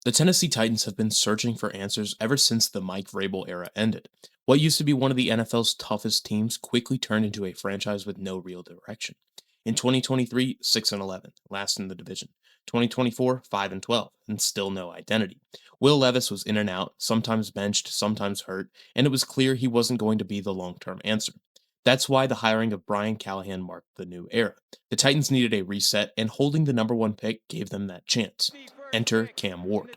The Tennessee Titans have been searching for answers ever since the Mike Vrabel era ended. What used to be one of the NFL's toughest teams quickly turned into a franchise with no real direction. In 2023, 6-11, last in the division. 2024, 5-12, and still no identity. Will Levis was in and out, sometimes benched, sometimes hurt, and it was clear he wasn't going to be the long-term answer. That's why the hiring of Brian Callahan marked the new era. The Titans needed a reset, and holding the number one pick gave them that chance. Enter Cam Ward.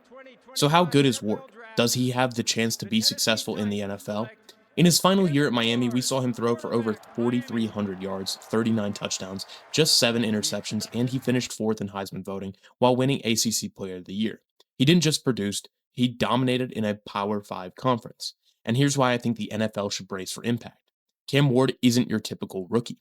So, how good is Ward? Does he have the chance to be successful in the NFL? In his final year at Miami, we saw him throw for over 4,300 yards, 39 touchdowns, just 7 interceptions, and he finished fourth in Heisman voting while winning ACC Player of the Year. He didn't just produce, he dominated in a Power 5 conference. And here's why I think the NFL should brace for impact. Cam Ward isn't your typical rookie.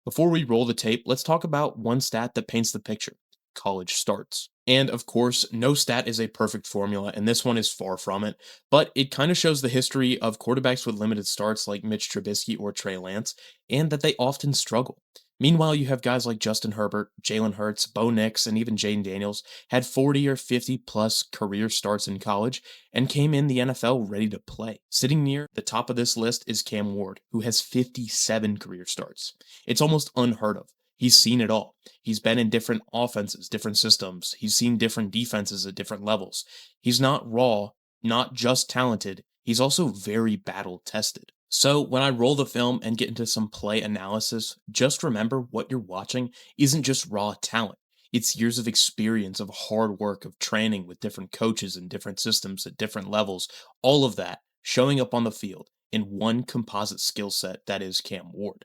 Before we roll the tape, let's talk about one stat that paints the picture: college starts. And of course, no stat is a perfect formula, and this one is far from it, but it kind of shows the history of quarterbacks with limited starts like Mitch Trubisky or Trey Lance, and that they often struggle. Meanwhile, you have guys like Justin Herbert, Jalen Hurts, Bo Nix, and even Jaden Daniels had 40 or 50 plus career starts in college and came in the NFL ready to play. Sitting near the top of this list is Cam Ward, who has 57 career starts. It's almost unheard of. He's seen it all. He's been in different offenses, different systems. He's seen different defenses at different levels. He's not raw, not just talented. He's also very battle tested. So when I roll the film and get into some play analysis, just remember what you're watching isn't just raw talent. It's years of experience, of hard work, of training with different coaches and different systems at different levels. All of that showing up on the field in one composite skill set that is Cam Ward.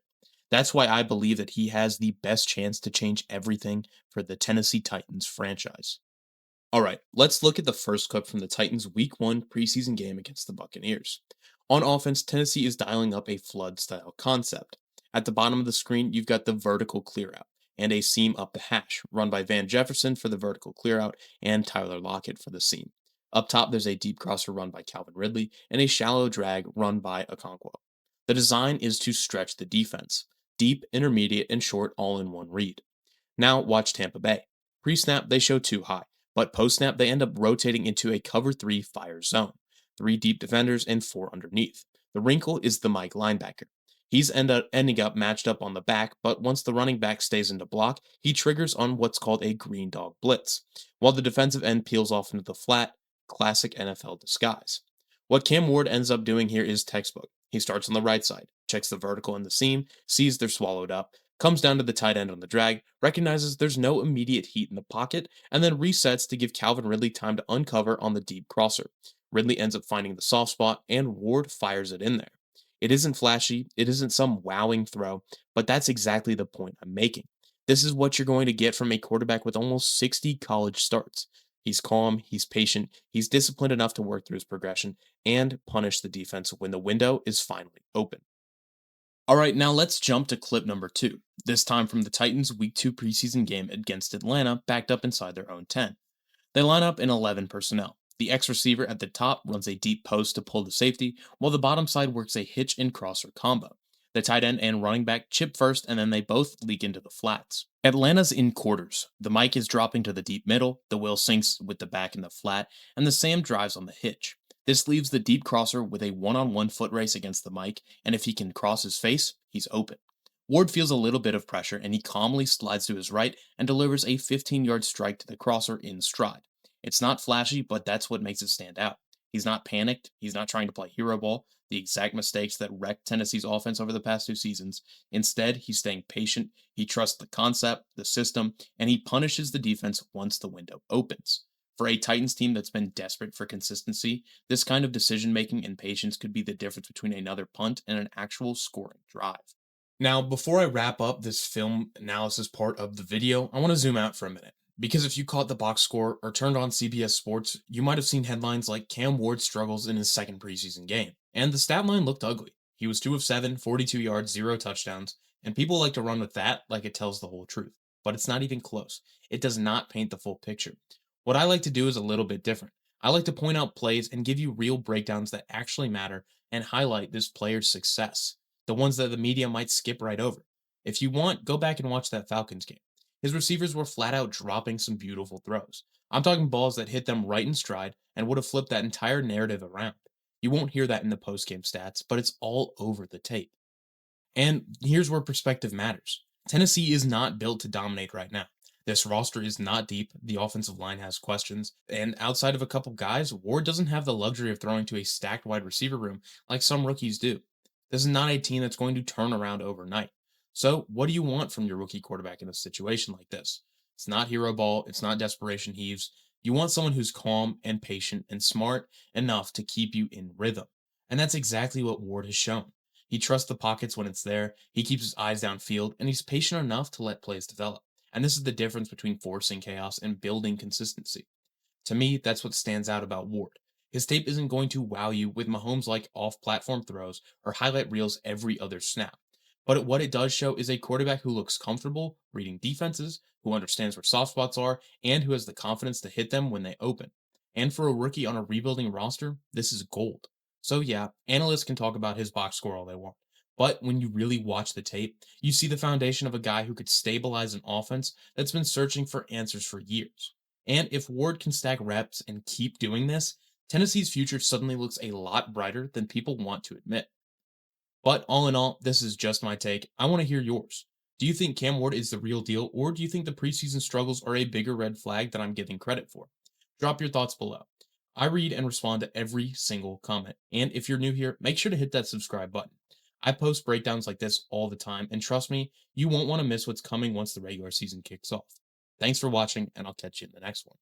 That's why I believe that he has the best chance to change everything for the Tennessee Titans franchise. All right, let's look at the first clip from the Titans' Week 1 preseason game against the Buccaneers. On offense, Tennessee is dialing up a flood style concept. At the bottom of the screen, you've got the vertical clearout and a seam up the hash, run by Van Jefferson for the vertical clearout and Tyler Lockett for the seam. Up top, there's a deep crosser run by Calvin Ridley and a shallow drag run by Okonkwo. The design is to stretch the defense, deep, intermediate, and short all in one read. Now watch Tampa Bay. Pre-snap, they show two high, but post-snap, they end up rotating into a cover 3 fire zone. 3 deep defenders and 4 underneath. The wrinkle is the Mike linebacker. He's ending up matched up on the back, but once the running back stays into block, he triggers on what's called a green dog blitz, while the defensive end peels off into the flat, classic NFL disguise. What Cam Ward ends up doing here is textbook. He starts on the right side, checks the vertical and the seam, sees they're swallowed up, comes down to the tight end on the drag, recognizes there's no immediate heat in the pocket, and then resets to give Calvin Ridley time to uncover on the deep crosser. Ridley ends up finding the soft spot, and Ward fires it in there. It isn't flashy, it isn't some wowing throw, but that's exactly the point I'm making. This is what you're going to get from a quarterback with almost 60 college starts. He's calm, he's patient, he's disciplined enough to work through his progression and punish the defense when the window is finally open. All right, now let's jump to clip number 2, this time from the Titans' Week 2 preseason game against Atlanta, backed up inside their own 10. They line up in 11 personnel. The X receiver at the top runs a deep post to pull the safety, while the bottom side works a hitch and crosser combo. The tight end and running back chip first, and then they both leak into the flats. Atlanta's in quarters. The Mike is dropping to the deep middle, the Will sinks with the back in the flat, and the Sam drives on the hitch. This leaves the deep crosser with a one-on-one foot race against the Mike, and if he can cross his face, he's open. Ward feels a little bit of pressure, and he calmly slides to his right and delivers a 15-yard strike to the crosser in stride. It's not flashy, but that's what makes it stand out. He's not panicked. He's not trying to play hero ball, the exact mistakes that wrecked Tennessee's offense over the past 2 seasons. Instead, he's staying patient. He trusts the concept, the system, and he punishes the defense once the window opens. For a Titans team that's been desperate for consistency, this kind of decision making and patience could be the difference between another punt and an actual scoring drive. Now, before I wrap up this film analysis part of the video, I want to zoom out for a minute. Because if you caught the box score or turned on CBS Sports, you might have seen headlines like Cam Ward struggles in his second preseason game. And the stat line looked ugly. He was 2 of 7, 42 yards, 0 touchdowns, and people like to run with that like it tells the whole truth. But it's not even close. It does not paint the full picture. What I like to do is a little bit different. I like to point out plays and give you real breakdowns that actually matter and highlight this player's success, the ones that the media might skip right over. If you want, go back and watch that Falcons game. His receivers were flat out dropping some beautiful throws. I'm talking balls that hit them right in stride and would have flipped that entire narrative around. You won't hear that in the post-game stats, but it's all over the tape. And here's where perspective matters. Tennessee is not built to dominate right now. This roster is not deep. The offensive line has questions. And outside of a couple guys, Ward doesn't have the luxury of throwing to a stacked wide receiver room like some rookies do. This is not a team that's going to turn around overnight. So, what do you want from your rookie quarterback in a situation like this? It's not hero ball, it's not desperation heaves. You want someone who's calm and patient and smart enough to keep you in rhythm. And that's exactly what Ward has shown. He trusts the pockets when it's there, he keeps his eyes downfield, and he's patient enough to let plays develop. And this is the difference between forcing chaos and building consistency. To me, that's what stands out about Ward. His tape isn't going to wow you with Mahomes like off platform throws or highlight reels every other snap. But what it does show is a quarterback who looks comfortable reading defenses, who understands where soft spots are, and who has the confidence to hit them when they open. And for a rookie on a rebuilding roster, this is gold. So, yeah, analysts can talk about his box score all they want. But when you really watch the tape, you see the foundation of a guy who could stabilize an offense that's been searching for answers for years. And if Ward can stack reps and keep doing this, Tennessee's future suddenly looks a lot brighter than people want to admit. But all in all, this is just my take. I want to hear yours. Do you think Cam Ward is the real deal, or do you think the preseason struggles are a bigger red flag than I'm giving credit for? Drop your thoughts below. I read and respond to every single comment. And if you're new here, make sure to hit that subscribe button. I post breakdowns like this all the time, and trust me, you won't want to miss what's coming once the regular season kicks off. Thanks for watching, and I'll catch you in the next one.